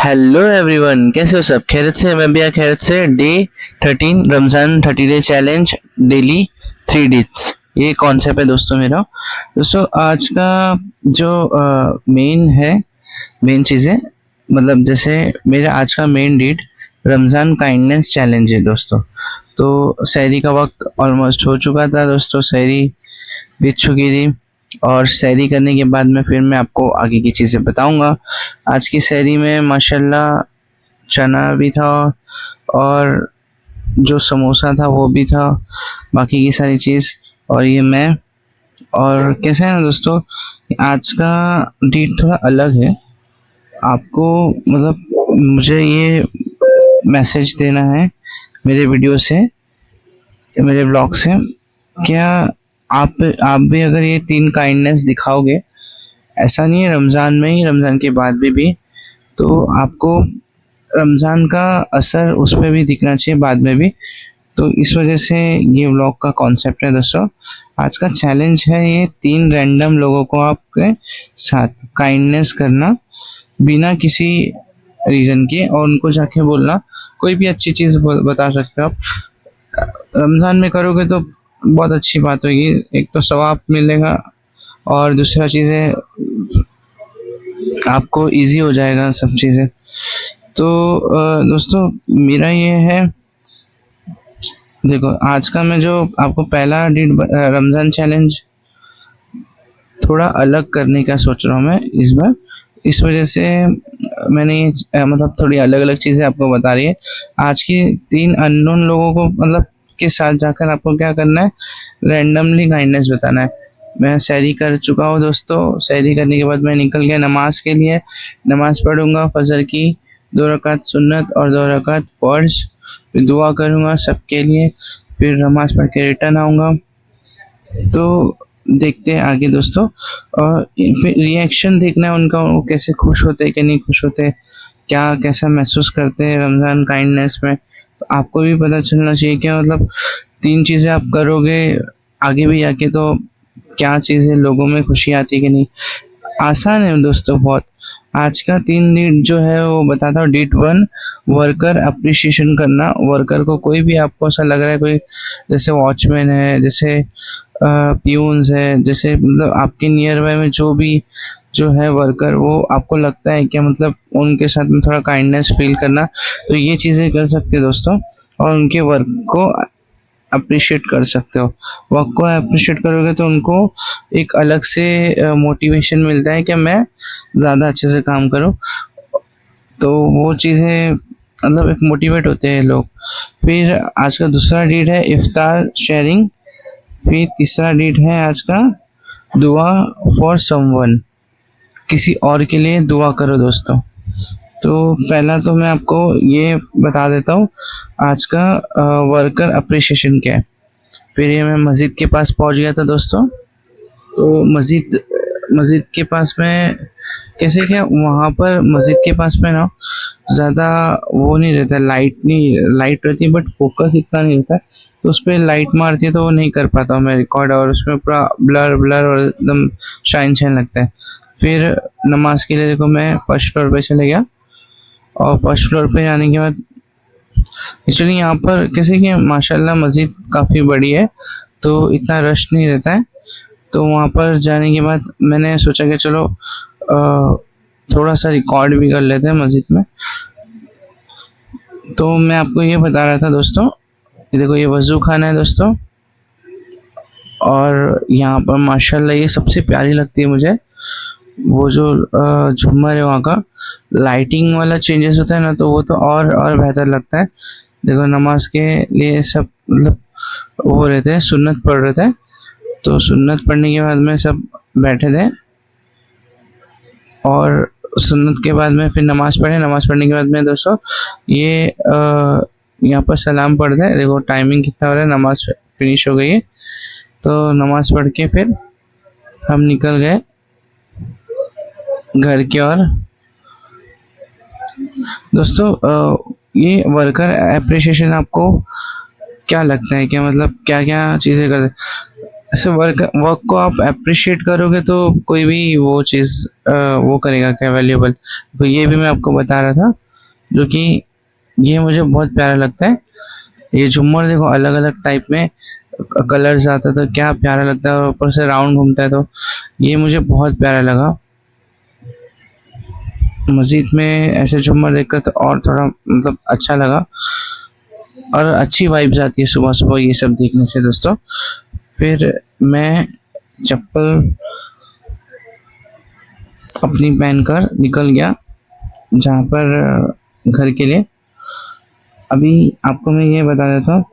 Hello everyone, कैसे हो सब? खैरियत से? मैं भी खैरियत से। Day 13 Ramzan 30 day challenge, daily 3 डिट्स, ये कॉन्सेप्ट है दोस्तों मेरा। दोस्तों आज का जो मेन चीज़ें, मतलब जैसे मेरा आज का मेन डिट रमज़ान काइंडनेस चैलेंज है दोस्तों। तो सहरी का वक्त ऑलमोस्ट हो चुका था दोस्तों, सहरी बीत चुकी थी और सहरी करने के बाद में फिर मैं आपको आगे की चीज़ें बताऊंगा। आज की सहरी में माशाल्लाह चना भी था और जो समोसा था वो भी था, बाकी की सारी चीज़। और ये मैं, और कैसा है ना दोस्तों, आज का डेट थोड़ा अलग है। आपको मतलब मुझे ये मैसेज देना है मेरे वीडियो से, मेरे ब्लॉग से, क्या आप भी अगर ये 3 काइंडनेस दिखाओगे, ऐसा नहीं है रमज़ान में ही, रमज़ान के बाद भी तो आपको रमज़ान का असर उस पर भी दिखना चाहिए, बाद में भी। तो इस वजह से ये व्लॉग का कॉन्सेप्ट है दोस्तों। आज का चैलेंज है ये 3 रैंडम लोगों को आपके साथ काइंडनेस करना बिना किसी रीज़न के, और उनको जाके बोलना कोई भी अच्छी चीज़ बता सकते हो आप। रमज़ान में करोगे तो बहुत अच्छी बात होगी, एक तो सवाब मिलेगा और दूसरा चीज़ है आपको इजी हो जाएगा सब चीज़ें। तो दोस्तों मेरा ये है, देखो आज का मैं जो आपको पहला रमज़ान चैलेंज थोड़ा अलग करने का सोच रहा हूँ मैं इस बार। इस वजह से मैंने ये मतलब थोड़ी अलग अलग चीज़ें आपको बता रही है। आज की 3 अननोन लोगों को मतलब के साथ जाकर आपको क्या करना है, रैंडमली काइंडनेस बताना है। मैं सहरी कर चुका हूँ दोस्तों, सहरी करने के बाद मैं निकल गया नमाज के लिए। नमाज पढ़ूंगा फजर की 2 रकात सुन्नत और 2 रकात फ़र्ज, फिर दुआ करूँगा सबके लिए, फिर नमाज पढ़ के रिटर्न आऊँगा। तो देखते हैं आगे दोस्तों, और फिर रिएक्शन देखना है उनका, वो कैसे खुश होते हैं कि नहीं खुश होते, क्या कैसा महसूस करते हैं रमज़ान काइंडनेस में। तो आपको भी पता चलना चाहिए क्या, मतलब 3 चीज़ें आप करोगे आगे भी आके तो क्या चीज़ें लोगों में खुशी आती कि नहीं। आसान है दोस्तों बहुत। आज का 3 डिट जो है वो बताता हूँ। डिट 1, वर्कर अप्रिशिएशन करना। वर्कर को कोई भी आपको ऐसा लग रहा है, कोई जैसे वॉचमैन है, जैसे प्यून्स है, जैसे मतलब आपके नियर बाय में जो भी जो है वर्कर, वो आपको लगता है कि मतलब उनके साथ में थोड़ा काइंडनेस फील करना, तो ये चीज़ें कर सकते हैं दोस्तों। और उनके वर्क को अप्रिशिएट कर सकते हो। वर्क को अप्रिशिएट करोगे तो उनको एक अलग से मोटिवेशन मिलता है कि मैं ज़्यादा अच्छे से काम करूं, तो वो चीज़ें मतलब एक मोटिवेट होते हैं लोग। फिर आज का दूसरा डीड है इफ्तार शेयरिंग। फिर तीसरा डीड है आज का दुआ फॉर समवन, किसी और के लिए दुआ करो दोस्तों। तो पहला तो मैं आपको ये बता देता हूँ आज का वर्कर अप्रिशिएशन क्या है। फिर ये मैं मस्जिद के पास पहुँच गया था दोस्तों। तो मस्जिद के पास में कैसे क्या, वहाँ पर मस्जिद के पास में ना ज़्यादा वो नहीं रहता, लाइट रहती है बट फोकस इतना नहीं रहता है, तो उस पर लाइट मारती है तो वो नहीं कर पाता हूँ मैं रिकॉर्ड, और उसमें पूरा ब्लर और एकदम शाइन लगता है। फिर नमाज के लिए देखो मैं फर्स्ट फ्लोर पे चले गया, और फर्स्ट फ्लोर पे जाने के बाद एक्चुअली यहाँ पर कैसे कि माशाल्लाह मस्जिद काफ़ी बड़ी है तो इतना रश नहीं रहता है। तो वहाँ पर जाने के बाद मैंने सोचा कि चलो थोड़ा सा रिकॉर्ड भी कर लेते हैं मस्जिद में। तो मैं आपको ये बता रहा था दोस्तों, ये देखो ये वज़ू खाना है दोस्तों, और यहाँ पर माशाल्लाह ये सबसे प्यारी लगती है मुझे, वो जो झूमर है वहाँ का लाइटिंग वाला चेंजेस होता है ना, तो वो तो और बेहतर लगता है। देखो नमाज के लिए सब मतलब वो रहते हैं, सुन्नत पढ़ रहे थे, तो सुन्नत पढ़ने के बाद में सब बैठे थे, और सुन्नत के बाद में फिर नमाज़ पढ़े। नमाज़ पढ़ने के बाद में दोस्तों ये यहाँ पर सलाम पढ़ दें। देखो टाइमिंग कितना हो रहा है, नमाज़ फिनिश हो गई है। तो नमाज़ पढ़ के फिर हम निकल गए घर की ओर। दोस्तों ये वर्कर अप्रिशिएशन आपको क्या लगता है, क्या मतलब क्या क्या चीज़ें कर ऐसे वर्क वर्क को आप अप्रिशिएट करोगे तो कोई भी वो चीज़ वो करेगा क्या, वैल्यूएबल। तो ये भी मैं आपको बता रहा था, जो कि ये मुझे बहुत प्यारा लगता है। ये झूमर देखो अलग अलग टाइप में कलर्स आता है तो क्या प्यारा लगता है, और ऊपर से राउंड घूमता है, तो ये मुझे बहुत प्यारा लगा। मस्जिद में ऐसे झूमर देखकर तो और थोड़ा मतलब अच्छा लगा, और अच्छी वाइब्स आती है सुबह सुबह ये सब देखने से दोस्तों। फिर मैं चप्पल अपनी पहनकर निकल गया जहाँ पर घर के लिए। अभी आपको मैं ये बता देता हूँ,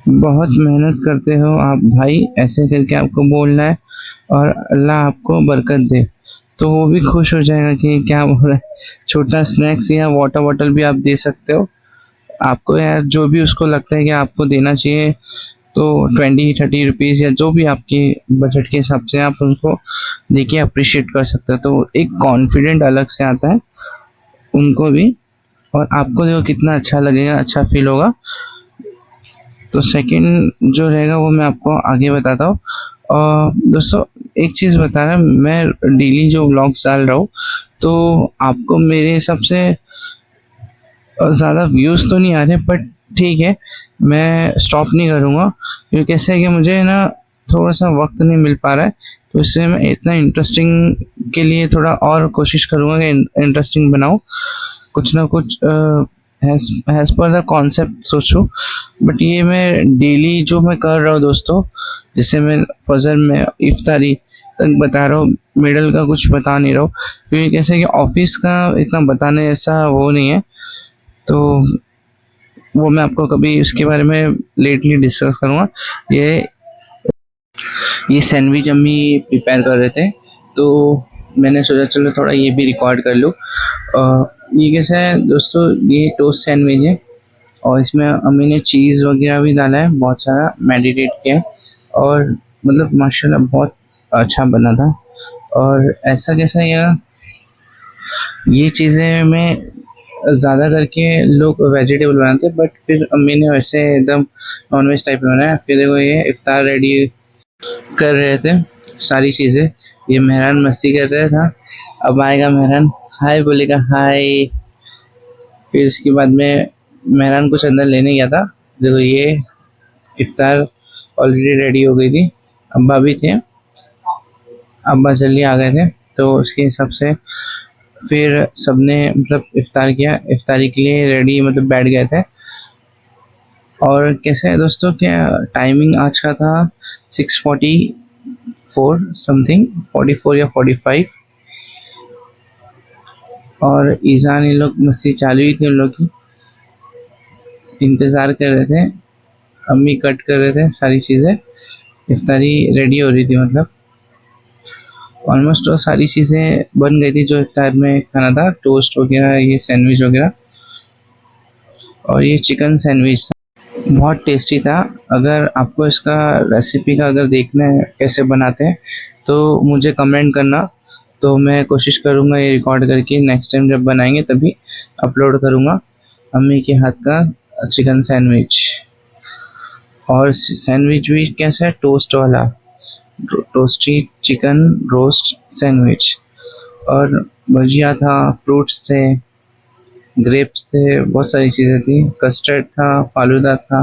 बहुत मेहनत करते हो आप भाई, ऐसे करके आपको बोलना है, और अल्लाह आपको बरकत दे। तो वो भी खुश हो जाएगा कि क्या बोल रहा है। छोटा स्नैक्स या वाटर बॉटल भी आप दे सकते हो। आपको यार जो भी उसको लगता है कि आपको देना चाहिए, तो 20-30 रुपीज़ या जो भी आपके बजट के हिसाब से आप उनको देके अप्रिशिएट कर सकते हो। तो एक कॉन्फिडेंट अलग से आता है उनको भी, और आपको देखो कितना अच्छा लगेगा, अच्छा फील होगा। तो सेकंड जो रहेगा वो मैं आपको आगे बताता हूँ। और दोस्तों एक चीज़ बता रहा, मैं डेली जो व्लॉग्स डाल रहा हूँ, तो आपको मेरे हिसाब से ज़्यादा व्यूज़ तो नहीं आ रहे, बट ठीक है, मैं स्टॉप नहीं करूँगा, क्योंकि कैसे है कि मुझे ना थोड़ा सा वक्त नहीं मिल पा रहा है। तो इससे मैं इतना इंटरेस्टिंग के लिए थोड़ा और कोशिश करूँगा कि इंटरेस्टिंग बनाऊँ, कुछ ना कुछ हैज़ पर द कॉन्सेप्ट सोचूं। बट ये मैं डेली जो मैं कर रहा हूँ दोस्तों, जैसे मैं फजर में इफ्तारी तक बता रहा हूँ, मिडल का कुछ बता नहीं रहा हूँ, क्योंकि कैसे कि ऑफिस का इतना बताने ऐसा वो नहीं है। तो वो मैं आपको कभी उसके बारे में लेटली डिस्कस करूँगा। ये ये सैंडविच अम्मी प्रिपेयर कर रहे थे, तो मैंने सोचा चलो थोड़ा ये भी रिकॉर्ड कर लूँ। ये कैसा है दोस्तों, ये टोस्ट सैंडविच है, और इसमें अम्मी ने चीज़ वगैरह भी डाला है, बहुत सारा मेडिटेट किया है, और मतलब माशाल्लाह बहुत अच्छा बना था। और ऐसा कैसा ये चीज़ें में ज़्यादा करके लोग वेजिटेबल बनाते हैं, बट फिर अम्मी ने वैसे एकदम नॉनवेज टाइप में बनाया। फिर देखो ये इफ्तार रेडी कर रहे थे सारी चीज़ें, ये मेहरान मस्ती कर रहा था। अब आएगा मेहरान, हाय बोलेगा हाय। फिर उसके बाद में मेहरान कुछ अंदर लेने गया था। देखो ये इफ्तार ऑलरेडी रेडी हो गई थी, अब्बा भी थे, अब्बा जल्दी आ गए थे, तो उसके हिसाब से फिर सबने मतलब इफ्तार किया, इफ्तारी के लिए रेडी मतलब बैठ गए थे। और कैसे है दोस्तों, क्या टाइमिंग आज का था 6:44 समथिंग, 44 या 45, और ईजान इन लोग मस्ती चालू ही थी उन लोग की, इंतज़ार कर रहे थे। अम्मी कट कर रहे थे सारी चीज़ें, इफ्तारी रेडी हो रही थी, मतलब ऑलमोस्ट तो सारी चीज़ें बन गई थी जो इफ्तार में खाना था, टोस्ट वगैरह, ये सैंडविच वगैरह, और ये चिकन सैंडविच था, बहुत टेस्टी था। अगर आपको इसका रेसिपी का अगर देखना है कैसे बनाते हैं, तो मुझे कमेंट करना, तो मैं कोशिश करूँगा ये रिकॉर्ड करके नेक्स्ट टाइम जब बनाएंगे तभी अपलोड करूँगा अम्मी के हाथ का चिकन सैंडविच। और सैंडविच भी कैसा है, टोस्ट वाला, टोस्टी चिकन रोस्ट सैंडविच, और भजिया था, फ्रूट्स थे, ग्रेप्स थे, बहुत सारी चीज़ें थी, कस्टर्ड था, फालूदा था,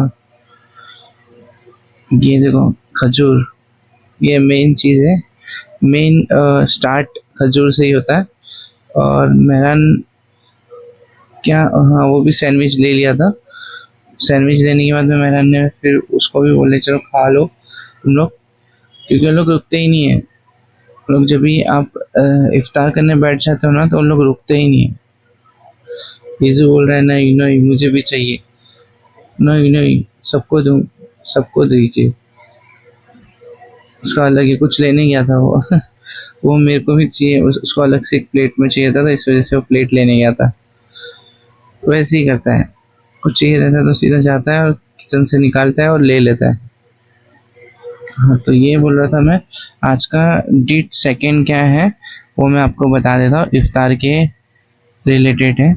ये देखो खजूर, ये मेन चीज़ है, मेन स्टार्ट खजूर से ही होता है। और मेहरान क्या, हाँ वो भी सैंडविच ले लिया था। सैंडविच लेने के बाद में मेहरान ने फिर उसको भी बोले चलो खा लो तुम लोग, क्योंकि उन लोग रुकते ही नहीं है। लोग जब भी आप इफ्तार करने बैठ जाते हो ना, तो उन लोग रुकते ही नहीं है। यीशु बोल रहा है नहीं नहीं मुझे भी चाहिए, नहीं नहीं सबको दूँ, सबको दीजिए। उसका अलग ही कुछ लेने गया था वो वो मेरे को भी चाहिए, उसको अलग से एक प्लेट में चाहिए था, तो इस वजह से वो प्लेट लेने गया था। वैसे ही करता है, कुछ चाहिए रहता है तो सीधा जाता है और किचन से निकालता है और ले लेता है। हाँ, तो ये बोल रहा था मैं, आज का डेट सेकंड क्या है वो मैं आपको बता देता हूँ, इफ्तार के रिलेटेड है।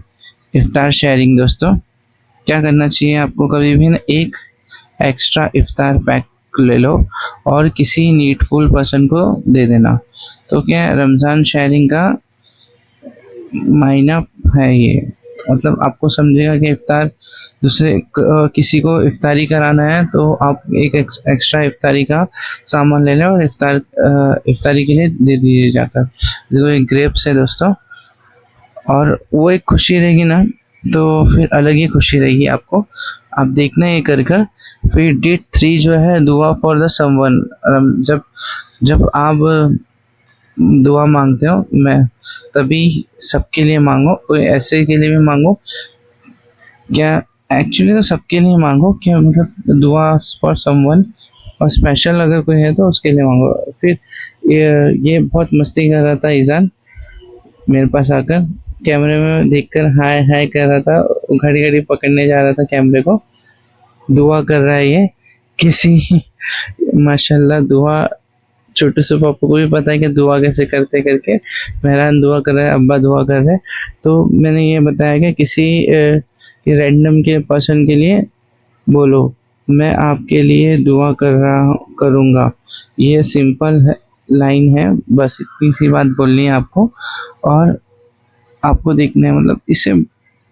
इफ्तार शेयरिंग दोस्तों, क्या करना चाहिए आपको, कभी भी ना एक एक्स्ट्रा इफ्तार पैक ले लो और किसी नीडफुल पर्सन को दे देना। तो क्या रमज़ान शेयरिंग का मायना है ये, मतलब आपको समझेगा कि इफ्तार किसी को इफ्तारी कराना है तो आप एक एक्स्ट्रा इफ्तारी का सामान ले लें और इफ्तारी के लिए दे दीजिए जाकर। देखो एक ग्रेप्स है दोस्तों, और वो एक खुशी रहेगी ना, तो फिर अलग ही खुशी रहेगी आपको। आप देखना ये कर कर। फिर डेट 3 जो है दुआ फॉर द समवन। जब जब आप दुआ मांगते हो, मैं तभी सबके लिए मांगो, कोई ऐसे के लिए भी मांगो क्या, एक्चुअली तो सबके लिए मांगो क्या, मतलब दुआ फॉर समवन, और स्पेशल अगर कोई है तो उसके लिए मांगो। फिर ये बहुत मस्ती कर रहा था ईजान मेरे पास आकर, कैमरे में देखकर हाय हाय कर रहा था, घड़ी घड़ी पकड़ने जा रहा था कैमरे को। दुआ कर रहा है ये किसी माशाल्लाह दुआ, छोटू से पापा को भी पता है कि दुआ कैसे करते करके। मेहरान दुआ कर रहा है, अब्बा दुआ कर रहे हैं। तो मैंने ये बताया कि किसी रैंडम के पर्सन के लिए बोलो मैं आपके लिए दुआ करूँगा। ये सिंपल है, लाइन है, बस इतनी सी बात बोलनी है आपको। और आपको देखना है, मतलब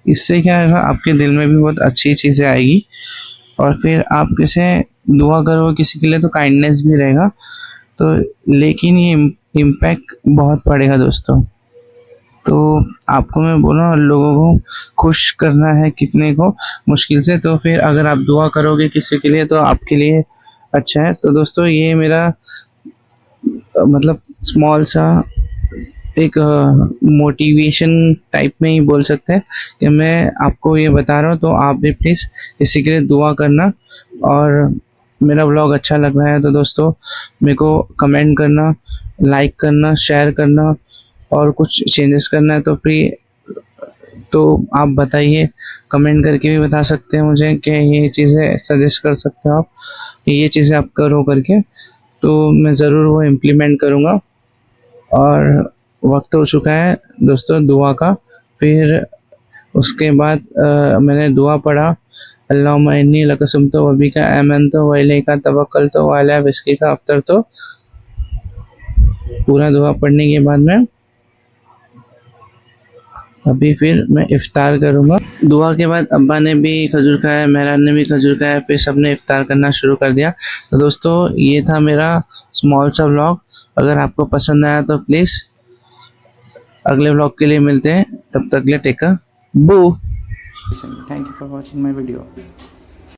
इससे क्या होगा, आपके दिल में भी बहुत अच्छी चीज़ें आएगी। और फिर आप किसे दुआ करोगे किसी के लिए तो काइंडनेस भी रहेगा, तो लेकिन ये इम्पैक्ट बहुत पड़ेगा दोस्तों। तो आपको मैं बोल रहा हूँ लोगों को खुश करना है कितने को मुश्किल से, तो फिर अगर आप दुआ करोगे किसी के लिए तो आपके लिए अच्छा है। तो दोस्तों ये मेरा मतलब स्मॉल सा एक मोटिवेशन टाइप में ही बोल सकते हैं कि मैं आपको ये बता रहा हूँ, तो आप भी प्लीज़ किसी के लिए दुआ करना। और मेरा व्लॉग अच्छा लग रहा है तो दोस्तों मेरे को कमेंट करना, लाइक करना, शेयर करना, और कुछ चेंजेस करना है तो फिर तो आप बताइए, कमेंट करके भी बता सकते हैं मुझे कि ये चीज़ें सजेस्ट कर सकते हो आप कि ये चीज़ें आप करो करके, तो मैं ज़रूर वो इम्प्लीमेंट करूँगा। और वक्त हो चुका है दोस्तों दुआ का। फिर उसके बाद मैंने दुआ पढ़ा, अल्लाहुम्मा इन्नी लका सुम्तु व बिका आमनतु व इलैका तवक्कलतु व अला रिज़्क़िका अफ़्तरतु। पूरा दुआ पढ़ने के बाद में अभी फिर मैं इफ्तार करूँगा। दुआ के बाद अब्बा ने भी खजूर खाया, मेहरान ने भी खजूर खाया, फिर सबने इफ्तार करना शुरू कर दिया। तो दोस्तों ये था मेरा स्मॉल सा व्लॉग। अगर आपको पसंद आया तो प्लीज़ अगले व्लॉग के लिए मिलते हैं, तब तक के लिए टेक केयर, बू। Thank you for watching my video.